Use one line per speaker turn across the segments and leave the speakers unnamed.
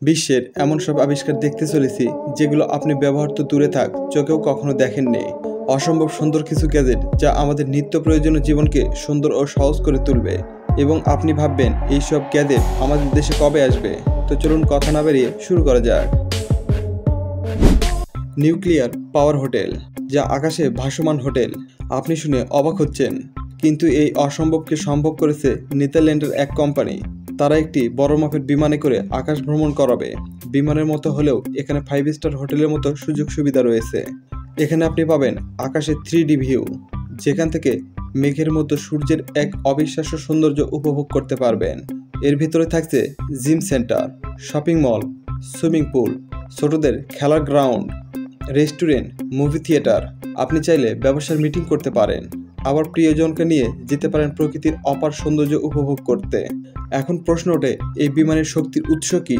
বিশ্বের এমন সব আবিষ্কার দেখতে চলেছি যেগুলো আপনি ব্যবহার তো দূরে থাক চোখেও কখনো দেখেননি। অসম্ভব সুন্দর কিছু গ্যাজেট যা আমাদের নিত্য প্রয়োজনীয় জীবনকে সুন্দর ও সহজ করে তুলবে। এবং আপনি ভাববেন এইসব গ্যাজেট আমাদের দেশে কবে আসবে। তো চলুন কথা না বেরিয়ে শুরু করা যাক। নিউক্লিয়ার পাওয়ার হোটেল, যা আকাশে ভাসমান হোটেল। আপনি শুনে অবাক হচ্ছেন, কিন্তু এই অসম্ভবকে সম্ভব করেছে নেদারল্যান্ডের এক কোম্পানি। তারা একটি বড় মাপের বিমানে করে আকাশ ভ্রমণ করাবে। বিমানের মতো হলেও এখানে 5 স্টার হোটেলের মতো সুযোগ সুবিধা রয়েছে। এখানে আপনি পাবেন আকাশে 3D ভিউ, যেখান থেকে মেঘের মধ্যে সূর্যের এক অবিশ্বাস্য সৌন্দর্য উপভোগ করতে পারবেন। এর ভিতরে থাকছে gym centre, shopping mall, swimming pool, ছোটদের খেলার গ্রাউন্ড, রেস্টুরেন্ট, মুভি থিয়েটার। আপনি চাইলে ব্যবসার মিটিং করতে পারেন, আবার প্রিয়জনকে নিয়ে যেতে পারেন প্রকৃতির অপার সৌন্দর্য উপভোগ করতে। এখন প্রশ্ন ওঠে, এই বিমানের শক্তির উৎস কি?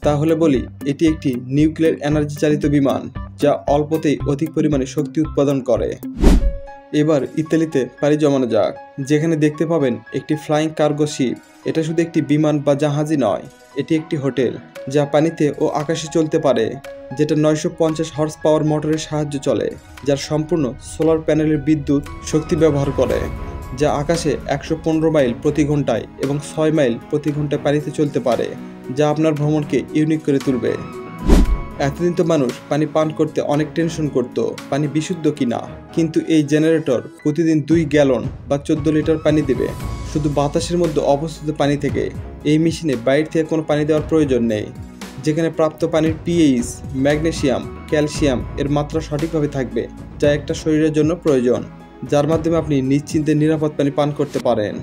তাহলে বলি, এটি একটি নিউক্লিয়ার এনার্জি চালিত বিমান, যা অল্পতেই অধিক পরিমাণে শক্তি উৎপাদন করে। এবার ইতালিতে পাড়ি জমানো যাক, যেখানে দেখতে পাবেন একটি ফ্লাইং কার্গো শিপ। এটা শুধু একটি বিমান বা জাহাজই নয়, এটি একটি হোটেল যা পানিতে ও আকাশে চলতে পারে, যেটা 950 হর্স পাওয়ার মোটরের সাহায্যে চলে, যার সম্পূর্ণ সোলার প্যানেলের বিদ্যুৎ শক্তি ব্যবহার করে, যা আকাশে 115 মাইল প্রতি ঘন্টায় এবং 6 মাইল প্রতি ঘন্টায় পানিতে চলতে পারে, যা আপনার ভ্রমণকে ইউনিক করে তুলবে। এতদিন তো মানুষ পানি পান করতে অনেক টেনশন করত, পানি বিশুদ্ধ কিনা। কিন্তু এই জেনারেটর প্রতিদিন 2 গ্যালন বা 14 লিটার পানি দেবে, শুধু বাতাসের মধ্যে অবস্থিত পানি থেকে। এই মেশিনে বাইরে থেকে কোনো পানি দেওয়ার প্রয়োজন নেই, যেখানে প্রাপ্ত পানির পিএইচ, ম্যাগনেসিয়াম, ক্যালসিয়াম এর মাত্রা সঠিকভাবে থাকবে, যা একটা শরীরের জন্য প্রয়োজন, যার মাধ্যমে আপনি নিশ্চিন্তে নিরাপদ পানি পান করতে পারেন।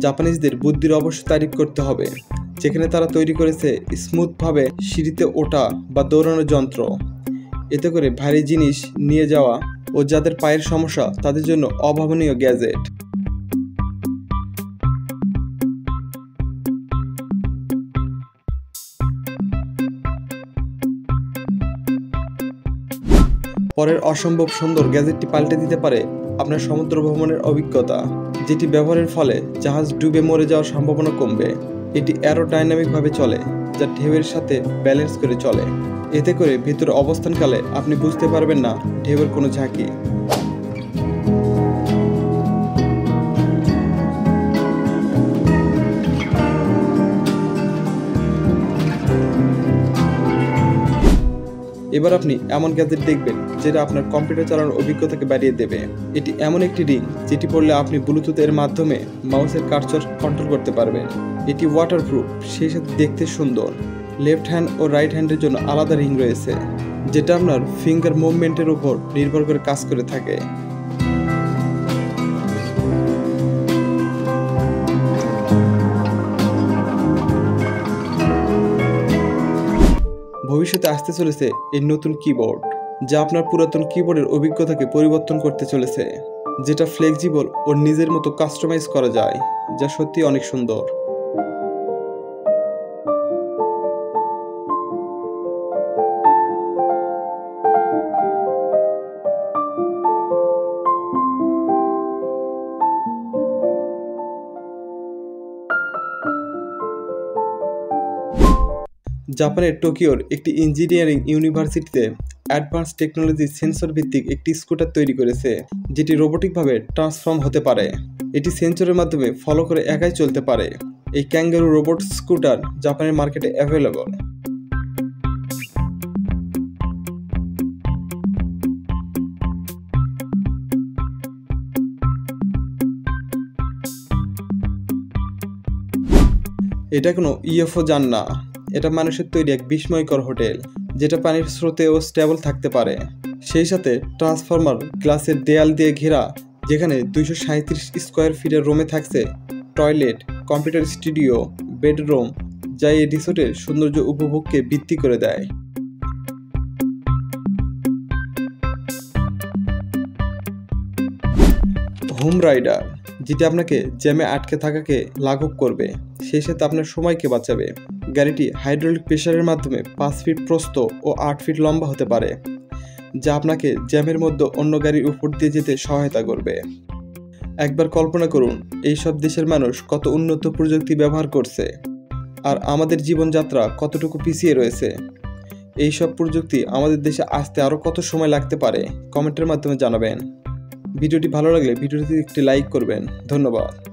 জাপানিজদের বুদ্ধির অবশ্য তারিফ করতে হবে, যেখানে তারা তৈরি করেছে স্মুথভাবে সিঁড়িতে ওঠা বা দৌড়ানোর যন্ত্র। এতে করে ভারী জিনিস নিয়ে যাওয়া ও যাদের পায়ের সমস্যা তাদের জন্য অভাবনীয় গ্যাজেট। পরের অসম্ভব সুন্দর গ্যাজেটটি পাল্টে দিতে পারে আপনার সমুদ্র ভ্রমণের অভিজ্ঞতা, যেটি ব্যবহারের ফলে জাহাজ ডুবে মরে যাওয়ার সম্ভাবনা কমবে। এটি অ্যারোডাইনামিকভাবে চলে, যা ঢেউয়ের সাথে ব্যালেন্স করে চলে। এতে করে ভিতরে অবস্থানকালে আপনি বুঝতে পারবেন না ঢেউয়ের কোনো ঝাঁকি। এবার আপনি এমন গ্যাজেট দেখবেন যেটা আপনার কম্পিউটার চালানোর অভিজ্ঞতাকে বাড়িয়ে দেবে। এটি এমন একটি রিং যেটি পড়লে আপনি ব্লুটুথ এর মাধ্যমে মাউসের কার্সর কন্ট্রোল করতে পারবেন। এটি ওয়াটারপ্রুফ, সেই সাথে দেখতে সুন্দর। লেফট হ্যান্ড ও রাইট হ্যান্ডের জন্য আলাদা রিং রয়েছে, যেটা আপনার ফিঙ্গার মুভমেন্টের উপর নির্ভর করে কাজ করে থাকে। ভবিষ্যতে আসতে চলেছে এই নতুন কিবোর্ড, যা আপনার পুরাতন কিবোর্ডের অভিজ্ঞতাকে পরিবর্তন করতে চলেছে, যেটা ফ্লেক্সিবল ও নিজের মতো কাস্টমাইজ করা যায়, যা সত্যি অনেক সুন্দর। জাপানের টোকিওর একটি ইঞ্জিনিয়ারিং ইউনিভার্সিটিতে অ্যাডভান্স টেকনোলজি সেন্সর ভিত্তিক একটি স্কুটার তৈরি করেছে, যেটি রোবোটিকভাবে ট্রান্সফর্ম হতে পারে। এটি সেন্সরের মাধ্যমে ফলো করে একাই চলতে পারে। এই ক্যাঙ্গারু রোবট স্কুটার জাপানের মার্কেটে অ্যাভেলেবল। এটা কোনো ইউএফও যান না, এটা মানুষের তৈরি এক বিস্ময়কর হোটেল, যেটা পানির স্রোতেও স্টেবল থাকতে পারে। সেই সাথে ট্রান্সফরমার গ্লাসের দেয়াল দিয়ে ঘেরা, যেখানে 237 স্কোয়ার ফিটের রুমে থাকছে টয়লেট, কম্পিউটার স্টুডিও, বেডরুম, যা এই রিসোর্টের সৌন্দর্য উপভোগকে বৃদ্ধি করে দেয়। হোম রাইডার, যেটি আপনাকে জ্যামে আটকে থাকাকে লাঘব করবে, সেই সাথে আপনার সময়কে বাঁচাবে। গাড়িটি হাইড্রোলিক প্রেসারের মাধ্যমে 5 ফিট প্রস্থ ও 8 ফিট লম্বা হতে পারে, যা আপনাকে জ্যামের মধ্যে অন্য গাড়ির উপর দিয়ে যেতে সহায়তা করবে। একবার কল্পনা করুন এই সব দেশের মানুষ কত উন্নত প্রযুক্তি ব্যবহার করছে, আর আমাদের জীবনযাত্রা কতটুকু পিছিয়ে রয়েছে। এই সব প্রযুক্তি আমাদের দেশে আসতে আরও কত সময় লাগতে পারে কমেন্টের মাধ্যমে জানাবেন। ভিডিওটি ভালো লাগলে ভিডিওটিতে একটি লাইক করবেন। ধন্যবাদ।